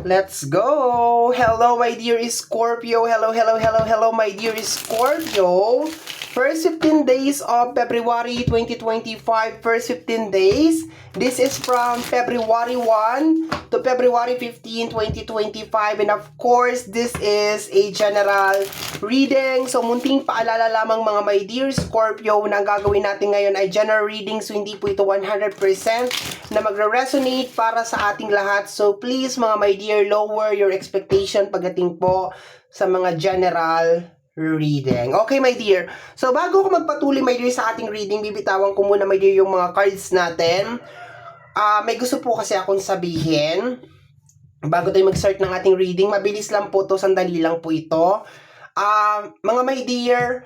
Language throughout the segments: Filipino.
Let's go! Hello, my dear Scorpio. Hello, hello, hello, hello, my dear Scorpio. First 15 days of February 2025. First 15 days. This is from February 1 to February 15, 2025. And of course, this is a general reading. So, munting paalala lamang mga my dear Scorpio na ang gagawin natin ngayon ay general reading. So, hindi po ito 100% na magre-resonate para sa ating lahat. So, please mga my dear, lower your expectation pagdating po sa mga general reading. Okay, my dear. So, bago ko magpatuloy, my dear, sa ating reading, bibitawan ko muna, my dear, yung mga cards natin. May gusto po kasi akong sabihin. Bago tayo mag-start ng ating reading, mabilis lang po to, sandali lang po ito. Mga my dear,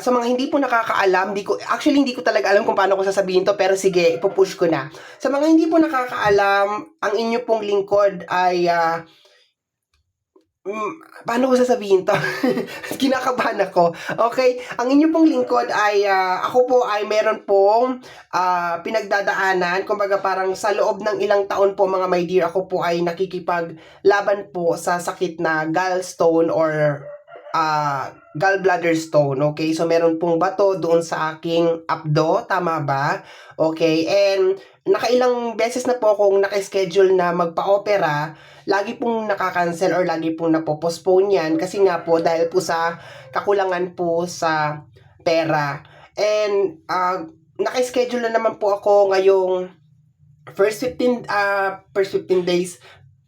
sa mga hindi po nakakaalam, hindi ko talaga alam kung paano ko sasabihin to, pero sige, ipupush ko na. Sa mga hindi po nakakaalam, ang inyo pong lingkod ay, paano ko sasabihin to? Kinakabahan ako. Okay, ang inyo pong lingkod ay, ako po ay meron pong pinagdadaanan, kumbaga parang sa loob ng ilang taon po mga my dear, ako po ay nakikipaglaban po sa sakit na gallstone or gallbladder stone. Okay, so meron pong bato doon sa aking abdo, tama ba? Okay, and nakailang beses na po akong naka-schedule na magpa-opera, lagi pong nakakancel or lagi pong napopostpone yan kasi nga po dahil po sa kakulangan po sa pera. And naka-schedule na naman po ako ngayong first 15 days,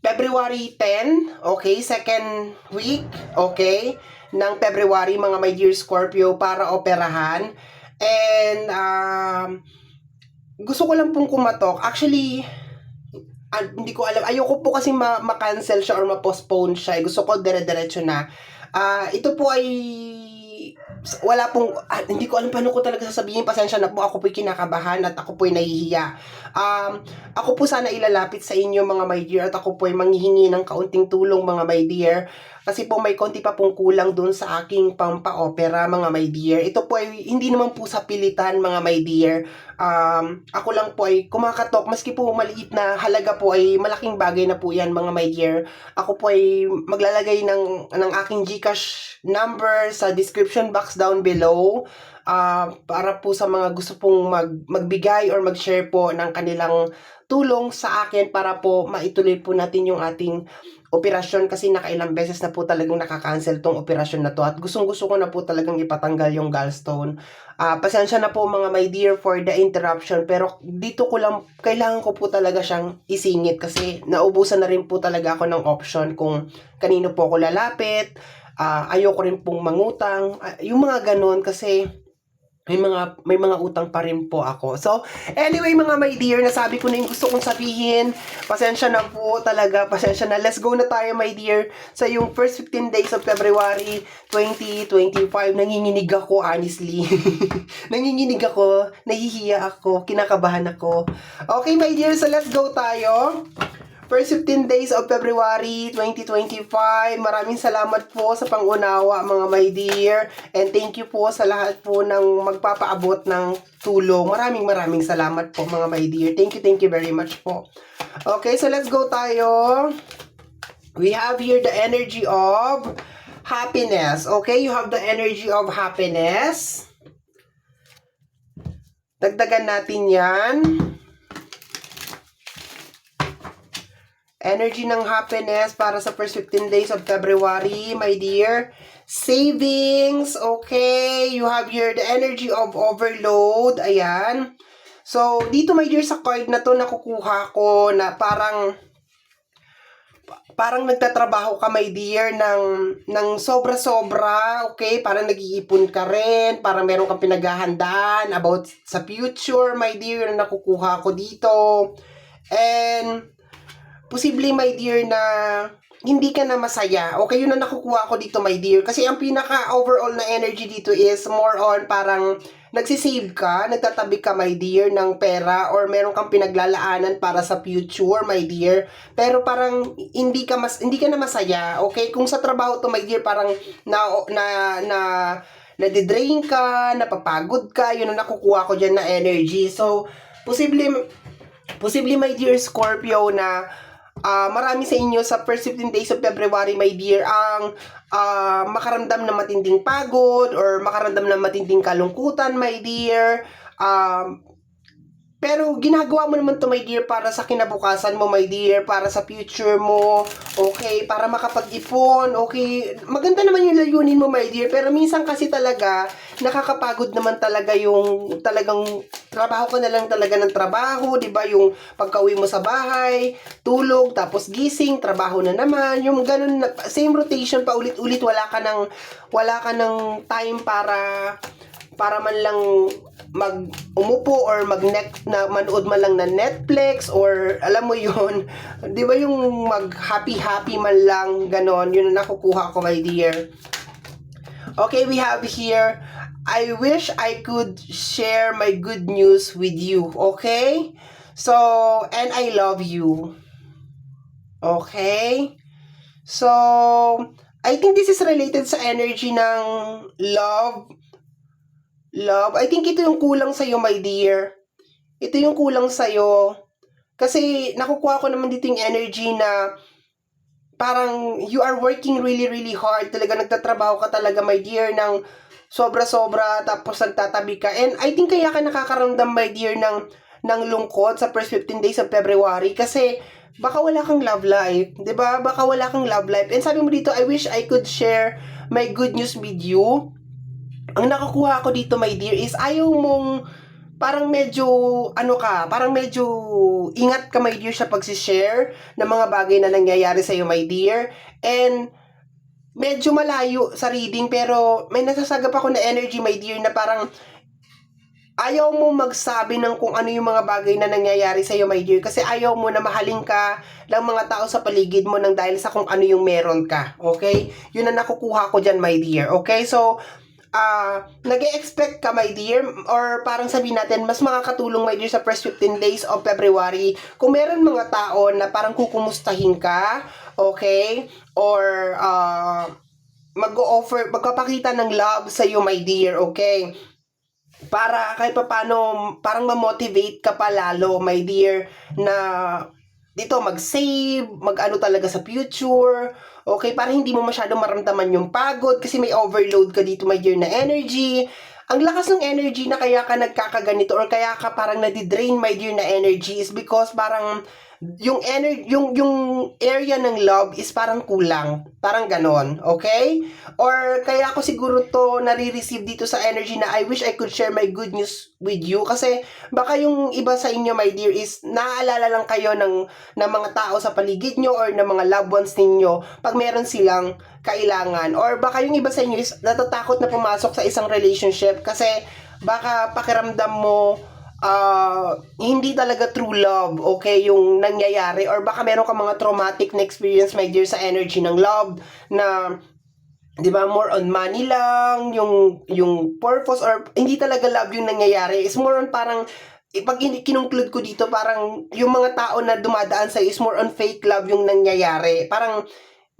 February 10, okay, second week, okay, ng February, mga my dear Scorpio, para operahan. And gusto ko lang pong kumatok. Actually, hindi ko alam. Ayoko po kasi ma-cancel siya or ma-postpone siya. Gusto ko dire-diretso na. Ito po ay wala pong, hindi ko alam paano ko talaga sasabihin, pasensya na po, ako po'y kinakabahan at ako po'y nahihiya. Ako po sana ilalapit sa inyo mga my dear at ako po'y manghihingi ng kaunting tulong mga my dear. Kasi po may konti pa pong kulang dun sa aking pampa-opera mga my dear. Ito po ay hindi naman po sa pilitan mga my dear. Ako lang po ay kumakatok, maski po maliit na halaga po ay malaking bagay na po yan mga my dear. Ako po ay maglalagay ng aking GCash number sa description box down below. Para po sa mga gusto pong magbigay or mag-share po ng kanilang tulong sa akin para po maituloy po natin yung ating operasyon kasi nakailang beses na po talagang nakakancel tong operasyon na to at gustong-gusto ko na po talagang ipatanggal yung gallstone. Pasensya na po mga my dear for the interruption, pero dito ko lang, kailangan ko po talaga siyang isingit kasi naubusan na rin po talaga ako ng option kung kanino po ako lalapit. Ayoko rin pong mangutang, yung mga ganun kasi may mga utang pa rin po ako. So, anyway mga my dear, nasabi ko na yung gusto kong sabihin. Pasensya na po talaga, pasensya na. Let's go na tayo my dear sa yung first 15 days of February 2025. Nanginginig ako, honestly. Nanginginig ako, nahihiya ako, kinakabahan ako. Okay my dear, so let's go tayo. First 15 days of February 2025. Maraming salamat po sa pangunawa mga my dear. And thank you po sa lahat po ng magpapaabot ng tulong. Maraming salamat po mga my dear. Thank you very much po. Okay, so let's go tayo. We have here the energy of happiness. Okay, you have the energy of happiness. Dagdagan natin yan. Energy ng happiness para sa first 15 days of February, my dear. Savings, okay. You have here the energy of overload. Ayan. So, dito my dear sa card na to nakukuha ko na parang nagtatrabaho ka my dear ng sobra-sobra, okay? Parang nag-iipon ka rin, parang meron kang pinaghahandaan about sa future, my dear, na nakukuha ko dito. And posible my dear na hindi ka na masaya. Okay, yun na nakukuha ko dito my dear. Kasi ang pinaka overall na energy dito is more on parang nagsisave ka, nagtatabi ka my dear ng pera or meron kang pinaglalaanan para sa future my dear. Pero parang hindi ka na masaya. Okay, kung sa trabaho to my dear parang nadidrain ka, napapagod ka, yun na nakukuha ko dyan na energy. So, posible my dear Scorpio na marami sa inyo sa first 15 days of February, my dear, ang makaramdam ng matinding pagod or makaramdam ng matinding kalungkutan, my dear. Pero ginagawa mo naman to, my dear, para sa kinabukasan mo, my dear, para sa future mo, okay, para makapag-ipon, okay. Maganda naman yung layunin mo, my dear, pero minsan kasi talaga, nakakapagod naman talaga yung talagang trabaho ka na lang talaga ng trabaho, di ba? Yung pagka-uwi mo sa bahay, tulog, tapos gising, trabaho na naman, yung ganun, same rotation pa ulit-ulit, wala ka ng time para man lang umupo or manood man lang ng Netflix or alam mo yun, di ba yung happy man lang, ganon, yun ang nakukuha ko, my dear. Okay, we have here, I wish I could share my good news with you, okay? So, and I love you. Okay? So, I think this is related sa energy ng love. I think ito yung kulang sa'yo, my dear. Ito yung kulang sa'yo. Kasi nakukuha ko naman dito yung energy na parang you are working really, really hard. Talaga nagtatrabaho ka talaga, my dear, ng sobra-sobra, tapos nagtatabi ka. And I think kaya ka nakakaramdam, my dear, ng lungkot sa first 15 days of February. Kasi baka wala kang love life. 'Di ba? Baka wala kang love life. And sabi mo dito, I wish I could share my good news with you. Ang nakukuha ko dito, my dear, is ayaw mong parang medyo parang medyo ingat ka, my dear, sa pag-share ng mga bagay na nangyayari sa iyo, my dear. And medyo malayo sa reading, pero may nasasagap ako na energy, my dear, na parang ayaw mo magsabi ng kung ano yung mga bagay na nangyayari sa iyo, my dear, kasi ayaw mo na mahalin ka ng mga tao sa paligid mo nang dahil sa kung ano yung meron ka. Okay? Yun ang nakukuha ko dyan, my dear. Okay? So, nag-expect ka, my dear, or parang sabihin natin, mas makakatulong, my dear, sa first 15 days of February kung meron mga tao na parang kukumustahin ka, okay, or magpapakita ng love sa iyo, my dear, okay, para kahit paano parang ma-motivate ka pa lalo, my dear, na dito mag-save, mag-ano talaga sa future, okay, para hindi mo masyadong maramdaman yung pagod kasi may overload ka dito, my dear, na energy. Ang lakas ng energy na kaya ka nagkakaganito or kaya ka parang nadidrain, my dear, na energy is because parang yung area ng love is parang kulang. Parang ganon, okay? Or kaya ako siguro to nare-receive dito sa energy na I wish I could share my good news with you. Kasi baka yung iba sa inyo, my dear, is naaalala lang kayo ng mga tao sa paligid nyo or ng mga loved ones ninyo pag meron silang kailangan. Or baka yung iba sa inyo is natatakot na pumasok sa isang relationship kasi baka pakiramdam mo hindi talaga true love, okay, yung nangyayari, or baka meron ka mga traumatic na experience, my dear, sa energy ng love na, di ba, more on money lang, yung purpose, or hindi talaga love yung nangyayari, is more on parang, pag kinungklud ko dito, parang yung mga tao na dumadaan sa is more on fake love yung nangyayari, parang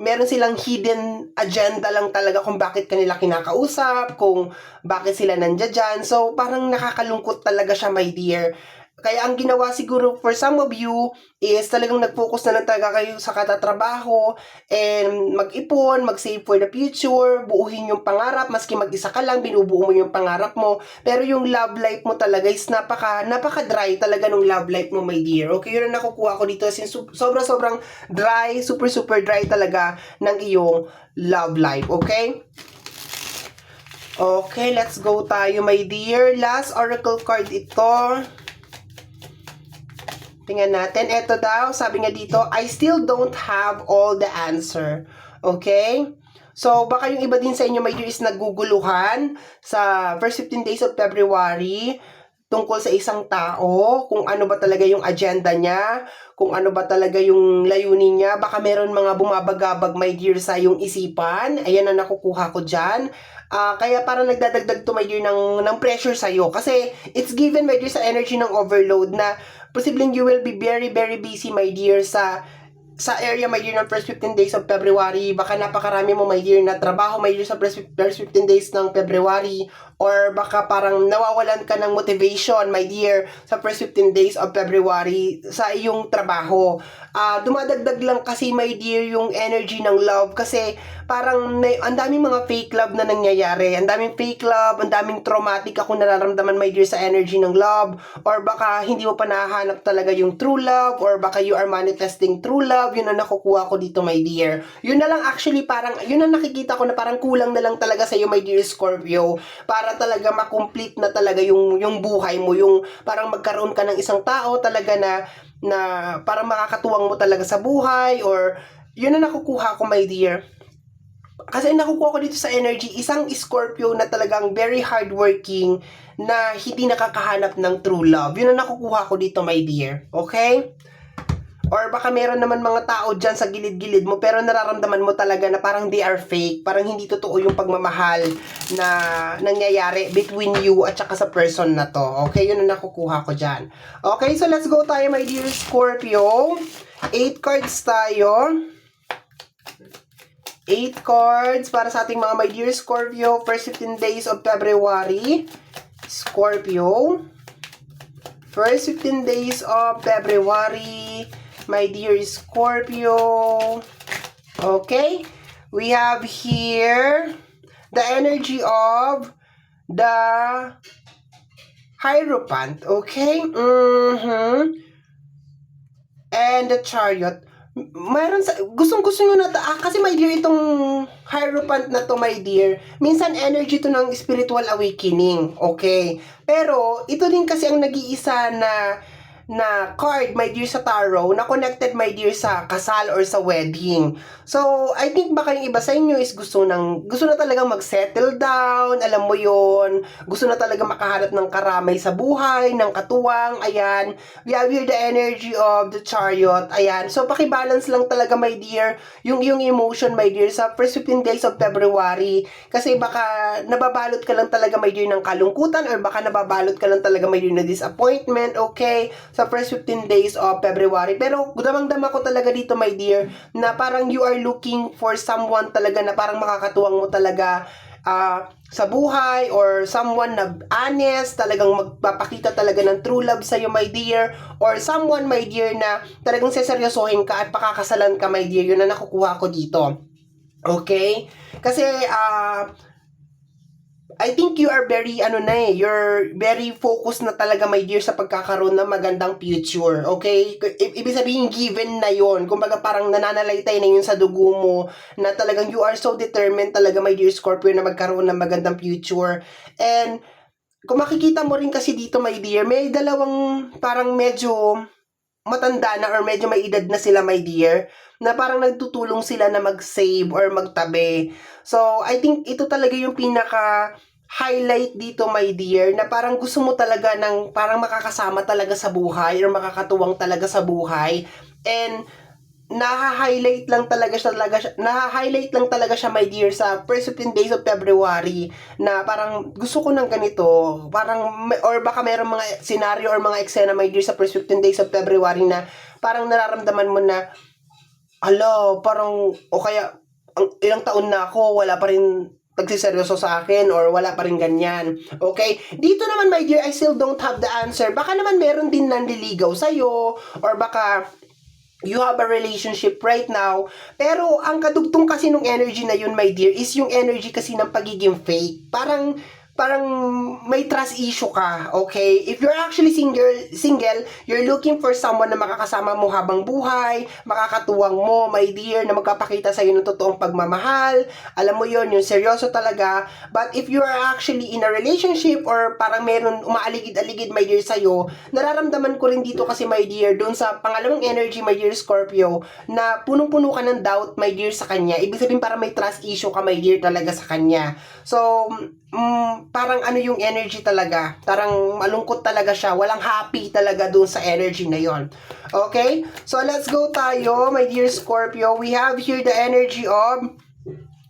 meron silang hidden agenda lang talaga kung bakit kanila kinakausap, kung bakit sila nandiyan. So, parang nakakalungkot talaga siya, my dear. Kaya ang ginawa siguro for some of you is talagang nag-focus na lang talaga kayo sa katatrabaho and mag-ipon, mag-save for the future, buuhin yung pangarap, maski mag-isa ka lang, binubuo mo yung pangarap mo. Pero yung love life mo talaga is napaka-dry talaga ng love life mo, my dear. Okay, yun ang nakukuha ko dito. Since sobrang dry, super dry talaga ng iyong love life. Okay? Okay, let's go tayo, my dear. Last oracle card ito. Tingnan natin. Ito daw, sabi nga dito, I still don't have all the answer. Okay? So, baka yung iba din sa inyo, my dear, is naguguluhan sa first 15 days of February tungkol sa isang tao, kung ano ba talaga yung agenda niya, kung ano ba talaga yung layunin niya. Baka meron mga bumabagabag, my dear, sa yung isipan. Ayan ang nakukuha ko dyan. Kaya parang nagdadagdag to, my dear, ng pressure sa'yo. Kasi it's given, my dear, sa energy ng overload na posibleng you will be very busy, my dear, sa area, my dear, ng first 15 days of February. Baka napakarami mo, my dear, na trabaho, my dear, sa first 15 days ng February. or baka parang nawawalan ka ng motivation, my dear, sa first 15 days of February sa iyong trabaho. Dumadagdag lang kasi, my dear, yung energy ng love kasi parang ang daming mga fake love na nangyayari. Ang daming fake love, ang daming traumatic ako nararamdaman, my dear, sa energy ng love, or baka hindi mo pa nahahanap talaga yung true love, or baka you are manifesting true love. Yun ang nakukuha ko dito, my dear. Yun na lang actually, parang yun ang nakikita ko na parang kulang na lang talaga sa iyo, my dear Scorpio, para talaga makomplete na talaga yung buhay mo, yung parang magkaroon ka ng isang tao talaga na parang makakatuwang mo talaga sa buhay, or yun ang nakukuha ko, my dear. Kasi nakukuha ko dito sa energy, isang Scorpio na talagang very hardworking, na hindi nakakahanap ng true love. Yun ang nakukuha ko dito, my dear. Okay? Or baka meron naman mga tao dyan sa gilid-gilid mo, pero nararamdaman mo talaga na parang they are fake. Parang hindi totoo yung pagmamahal na nangyayari between you at saka sa person na to. Okay? Yun ang nakukuha ko dyan. Okay? So, let's go tayo, my dear Scorpio. 8 cards tayo. 8 cards para sa ating mga my dear Scorpio, first 15 days of February. Scorpio. First 15 days of February, my dear Scorpio. Okay? We have here the energy of the Hierophant. Okay? And the Chariot. Mayroon sa gustong-gusto nyo na kasi, my dear, itong Hierophant na to, my dear, minsan energy to ng spiritual awakening, okay? Pero ito din kasi ang nag-iisa na card, my dear, sa tarot, na connected, my dear, sa kasal or sa wedding. So, I think baka yung iba sa inyo is gusto na talagang mag-settle down, alam mo yon, gusto na talaga makahanap ng karamay sa buhay, ng katuwang, ayan. We have here the energy of the Chariot, ayan. So, pakibalance lang talaga, my dear, yung emotion, my dear, sa first 15 days of February. Kasi baka nababalot ka lang talaga, my dear, ng kalungkutan, or baka nababalot ka lang talaga, my dear, na disappointment, okay? Sa first 15 days of February. Pero damang-dama ko talaga dito, my dear, na parang you are looking for someone talaga na parang makakatuwang mo talaga sa buhay, or someone na honest, talagang magpapakita talaga ng true love sa'yo, my dear, or someone, my dear, na talagang seseryosohin ka at pakakasalan ka, my dear. Yun na nakukuha ko dito. Okay? Kasi, I think you are very, you're very focused na talaga, my dear, sa pagkakaroon ng magandang future, okay? Ibig sabihin, given na yon. Kumbaga, parang nananalaytay na yun sa dugo mo, na talagang you are so determined talaga, my dear Scorpio, na magkaroon ng magandang future. And, kung makikita mo rin kasi dito, my dear, may dalawang parang medyo matanda na, or medyo may edad na sila, my dear, na parang nagtutulong sila na mag-save or magtabi. So, I think ito talaga yung pinaka-highlight dito, my dear, na parang gusto mo talaga ng parang makakasama talaga sa buhay, or makakatuwang talaga sa buhay. And naha-highlight lang talaga siya, my dear, sa first 15 days of February, na parang gusto ko ng ganito, parang, or baka mayroong mga scenario or mga eksena, my dear, sa first 15 days of February na parang nararamdaman mo na, parang, o kaya, ilang taon na ako, wala pa rin nagsiseryoso sa akin, or wala pa rin ganyan. Okay? Dito naman, my dear, I still don't have the answer. Baka naman meron din nanliligaw sa'yo, or baka you have a relationship right now, pero ang kadugtong kasi ng energy na yun, my dear, is yung energy kasi ng pagiging fake. Parang may trust issue ka, okay? If you're actually single, you're looking for someone na makakasama mo habang buhay, makakatuwang mo, my dear, na magpapakita sa'yo ng totoong pagmamahal. Alam mo yon, yung seryoso talaga. But if you are actually in a relationship, or parang meron umaaligid-aligid, my dear, sa'yo, nararamdaman ko rin dito kasi, my dear, dun sa pangalawang energy, my dear Scorpio, na punong-puno ka ng doubt, my dear, sa kanya. Ibig sabihin, parang may trust issue ka, my dear, talaga sa kanya. So, parang yung energy talaga, parang malungkot talaga siya, walang happy talaga doon sa energy na yon. Okay? So, let's go tayo, my dear Scorpio. We have here the energy of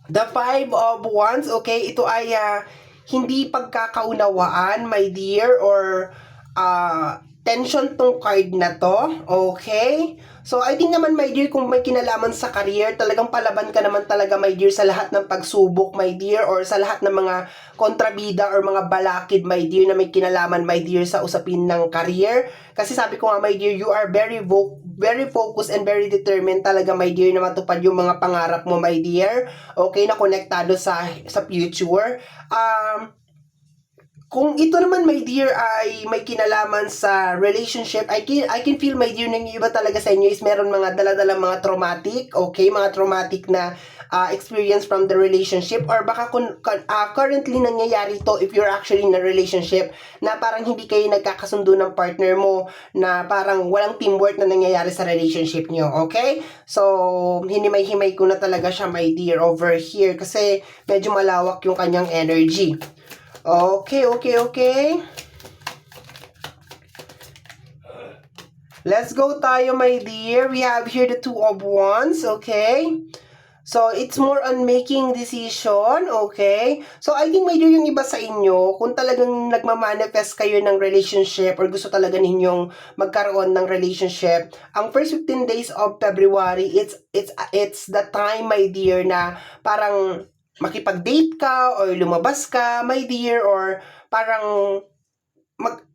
the 5 of Wands, okay? Ito ay hindi pagkakaunawaan, my dear, or tension tong card na to, okay? So, I think naman, my dear, kung may kinalaman sa career, talagang palaban ka naman talaga, my dear, sa lahat ng pagsubok, my dear, or sa lahat ng mga kontrabida or mga balakid, my dear, na may kinalaman, my dear, sa usapin ng career. Kasi sabi ko nga, my dear, you are very focused and very determined talaga, my dear, na matupad yung mga pangarap mo, my dear. Okay, na konektado sa future. Kung ito naman, my dear, ay may kinalaman sa relationship, I can feel, my dear, na yung iba talaga sa inyo is meron mga dala-dala mga traumatic, okay, mga traumatic na experience from the relationship, or baka currently nangyayari to if you're actually in a relationship na parang hindi kayo nagkakasundo ng partner mo, na parang walang teamwork na nangyayari sa relationship nyo, okay? So, hinimay-himay ko na talaga siya, my dear, over here kasi medyo malawak yung kanyang energy. Okay. Let's go tayo, my dear. We have here the Two of Wands, okay? So, it's more on making decision, okay? So, I think, my dear, yung iba sa inyo, kung talagang nagmamanifest kayo ng relationship or gusto talaga ninyong magkaroon ng relationship, ang first 15 days of February, it's the time, my dear, na parang makipag-date ka or lumabas ka, my dear, or parang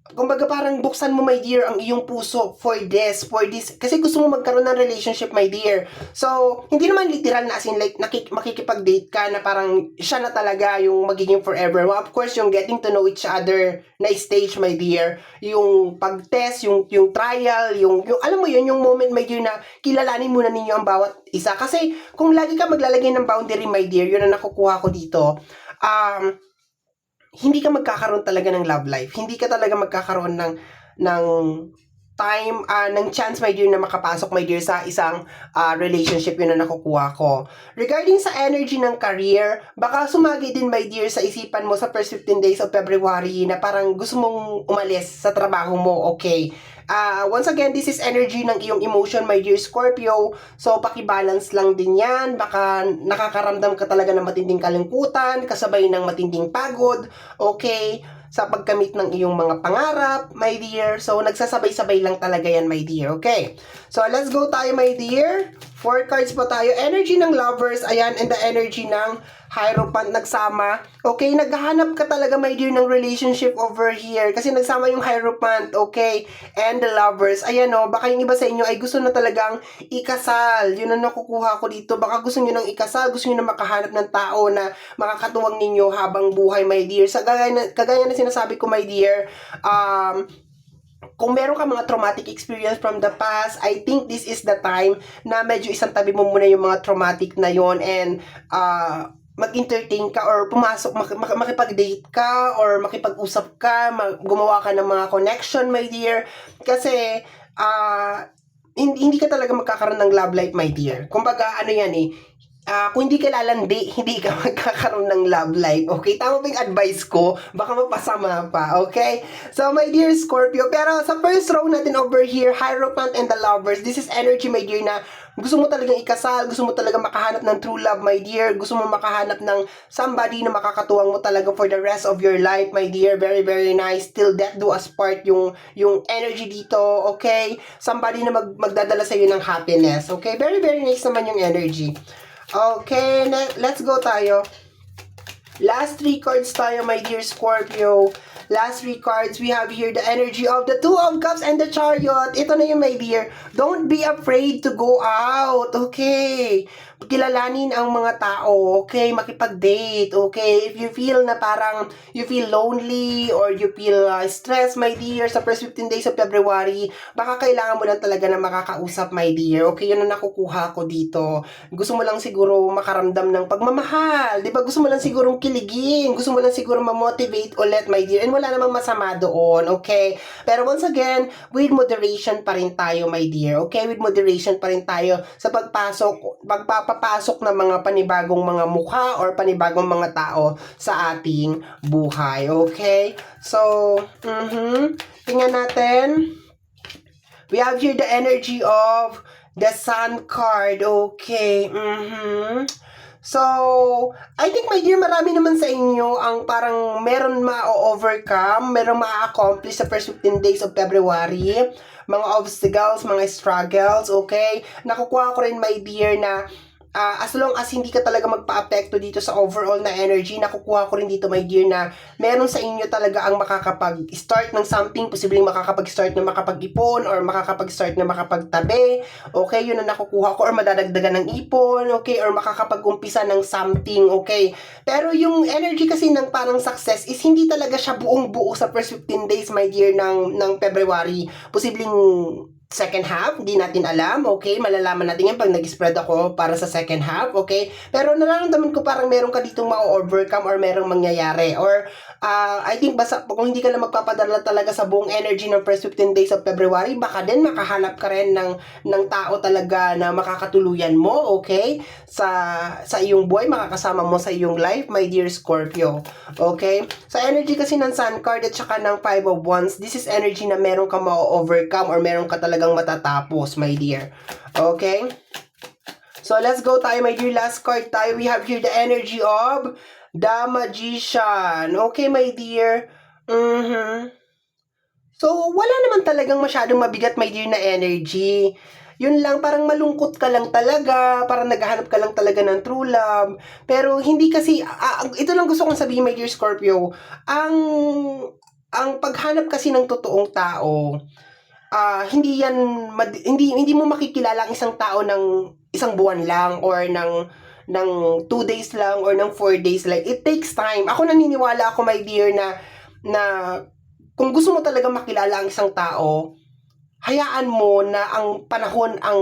kumbaga parang buksan mo, my dear, ang iyong puso for this, kasi gusto mo magkaroon ng relationship, my dear. So, hindi naman literal na as in like makikipag-date ka na parang siya na talaga yung magiging forever. Well, of course, yung getting to know each other na stage, my dear, yung pag-test, yung trial, yung alam mo yun, yung moment, my dear, na kilalanin muna ninyo ang bawat isa. Kasi kung lagi ka maglalagay ng boundary, my dear, yun ang nakukuha ko dito. Hindi ka magkakaroon talaga ng love life. Hindi ka talaga magkakaroon ng time, ng chance, my dear, na makapasok, my dear, sa isang relationship. Yun na nakukuha ko. Regarding sa energy ng career, baka sumagi din, my dear, sa isipan mo sa first 15 days of February na parang gusto mong umalis sa trabaho mo, okay? Once again, this is energy ng iyong emotion, my dear Scorpio. So, pakibalance lang din yan. Baka nakakaramdam ka talaga ng matinding kalungkutan, kasabay ng matinding pagod, okay? Sa pagkamit ng iyong mga pangarap, my dear. So, nagsasabay-sabay lang talaga yan, my dear, okay? So, let's go tayo, my dear. 4 cards po tayo. Energy ng lovers, ayan, and the energy ng Hierophant nagsama. Okay, naghahanap ka talaga, my dear, ng relationship over here. Kasi nagsama yung Hierophant, okay? And the lovers. Ayan o, baka yung iba sa inyo ay gusto na talagang ikasal. Yun ang nakukuha ko dito. Baka gusto nyo nang ikasal, gusto nyo na makahanap ng tao na makakatuwang ninyo habang buhay, my dear. Sa kagaya na sinasabi ko, my dear, kung meron ka mga traumatic experience from the past, I think this is the time na medyo isang tabi mo muna yung mga traumatic na yon, and mag-entertain ka or pumasok, makipag-date ka or makipag-usap ka, gumawa ka ng mga connection, my dear. Kasi, hindi ka talaga magkakaroon ng love life, my dear. Kumbaga, ano yan eh, kung hindi ka lalandi, hindi ka magkakaroon ng love life. Okay? Tama ba yung advice ko? Baka mapasama pa. Okay? So, my dear Scorpio, pero sa first row natin over here, Hierophant and the lovers, this is energy, my dear, na gusto mo talagang ikasal, gusto mo talagang makahanap ng true love, my dear. Gusto mo makahanap ng somebody na makakatuwang mo talaga for the rest of your life, my dear. Very, very nice. Till death do us part yung energy dito, okay? Somebody na magdadala sa iyo ng happiness, okay? Very, very nice naman yung energy. Okay, let's go tayo. Last 3 cards tayo, my dear Scorpio. Last 3 cards, we have here the energy of the Two of Cups and the Chariot. Ito na yun, my dear. Don't be afraid to go out, okay? Kilalanin ang mga tao, okay? Makipag-date, okay? If you feel na parang you feel lonely or you feel stressed, my dear, sa first 15 days of February, baka kailangan mo lang talaga na makakausap, my dear. Okay, yun ang nakukuha ko dito. Gusto mo lang siguro makaramdam ng pagmamahal, di ba? Gusto mo lang sigurong kiligin, gusto mo lang siguro ma-motivate ulit, my dear. And wala namang masama doon, okay? Pero once again, with moderation pa rin tayo, my dear. Okay? With moderation pa rin tayo sa pagpapasok ng mga panibagong mga mukha or panibagong mga tao sa ating buhay. Okay? So, tingnan natin. We have here the energy of the Sun card. Okay. So, I think, my dear, marami naman sa inyo ang parang meron ma-overcome, meron ma-accomplish sa first 15 days of February. mga obstacles, mga struggles, okay? Nakukuha ko rin, my dear, na as long as hindi ka talaga magpa-apekto dito sa overall na energy, nakukuha ko rin dito, my dear, na meron sa inyo talaga ang makakapag-start ng something, posibleng makakapag-start na makapag-ipon or makakapag-start na makapagtabi, okay, yun ang nakukuha ko, or madadagdagan ng ipon, okay, or makakapag-umpisa ng something, okay. Pero yung energy kasi ng parang success is hindi talaga siya buong buo sa first 15 days, my dear, ng February. Posibleng second half, hindi natin alam, okay? Malalaman natin yan pag nag-spread ako para sa second half, okay? Pero nararamdaman ko parang meron ka ditong ma-overcome or merong mangyayari. Or, I think basta kung hindi ka na magpapadala talaga sa buong energy ng first 15 days of February, baka din makahanap ka rin ng tao talaga na makakatuluyan mo, okay? Sa iyong buhay, makakasama mo sa iyong life, my dear Scorpio, okay? Sa energy kasi ng Sun card at saka ng Five of Wands, this is energy na meron ka ma-overcome or meron ka talagang matatapos, my dear. Okay? So, let's go tayo, my dear. Last card tayo. We have here the energy of the Magician. Okay, my dear? So, wala naman talagang masyadong mabigat, my dear, na energy. Yun lang, parang malungkot ka lang talaga, parang naghahanap ka lang talaga ng true love. Pero hindi kasi, ito lang gusto kong sabihin, my dear Scorpio, ang paghanap kasi ng totoong tao, hindi yan hindi mo makikilala ang isang tao ng isang buwan lang or ng 2 days lang or ng 4 days, like it takes time. Ako naniniwala ako, my dear, na kung gusto mo talaga makilala ang isang tao, hayaan mo na ang panahon ang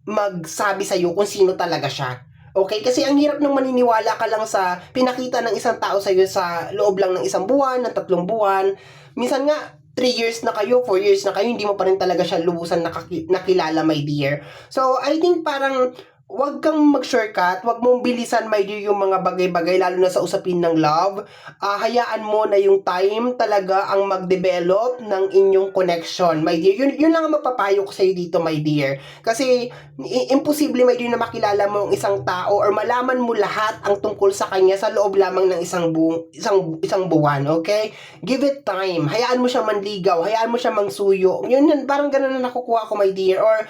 magsabi sa iyo kung sino talaga siya. Okay? Kasi ang hirap nang maniniwala ka lang sa pinakita ng isang tao sa iyo sa loob lang ng 1 buwan, ng 3 buwan. Minsan nga 3 years na kayo, 4 years na kayo, hindi mo pa rin talaga siya lubusan nakilala, my dear. So, I think parang wag kang mag-shortcut, wag mong bilisan, my dear, yung mga bagay-bagay, lalo na sa usapin ng love. Hayaan mo na yung time talaga ang mag-develop ng inyong connection, my dear. Yun lang ang mapapayo ko sa'yo dito, my dear. Kasi, imposible, my dear, na makilala mo ang isang tao or malaman mo lahat ang tungkol sa kanya sa loob lamang ng isang buwan, okay? Give it time. Hayaan mo siya manligaw, hayaan mo siya mangsuyo. Yun, parang ganun na nakukuha ko, my dear. Or,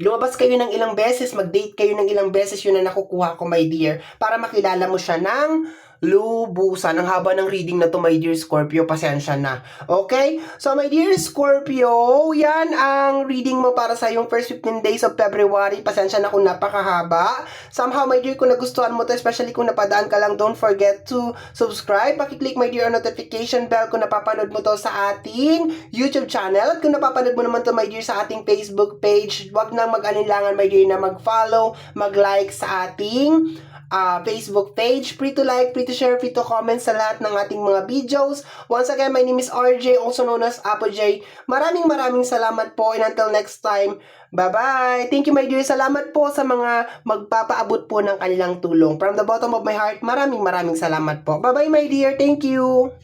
lumabas kayo ng ilang beses, mag-date kayo ng ilang beses, yun na nakukuha ko, my dear, para makilala mo siya ng lubusan. Ang haba ng reading na to, my dear Scorpio, pasensya na. Okay? So, my dear Scorpio, yan ang reading mo para sa yung first 15 days of February. Pasensya na kung napakahaba. Somehow, my dear, kung nagustuhan mo to, especially kung napadaan ka lang, don't forget to subscribe. Pakiclick, my dear, ang notification bell kung napapanood mo to sa ating YouTube channel. At kung napapanood mo naman to, my dear, sa ating Facebook page, wag nang mag-alinlangan, my dear, na mag-follow, mag-like sa ating Facebook page. Free to like, free to share, free to comment sa lahat ng ating mga videos. Once again, my name is RJ, also known as Apo J. Maraming salamat po, and until next time, bye-bye! Thank you, my dear. Salamat po sa mga magpapaabot po ng kanilang tulong. From the bottom of my heart, maraming salamat po. Bye-bye, my dear. Thank you!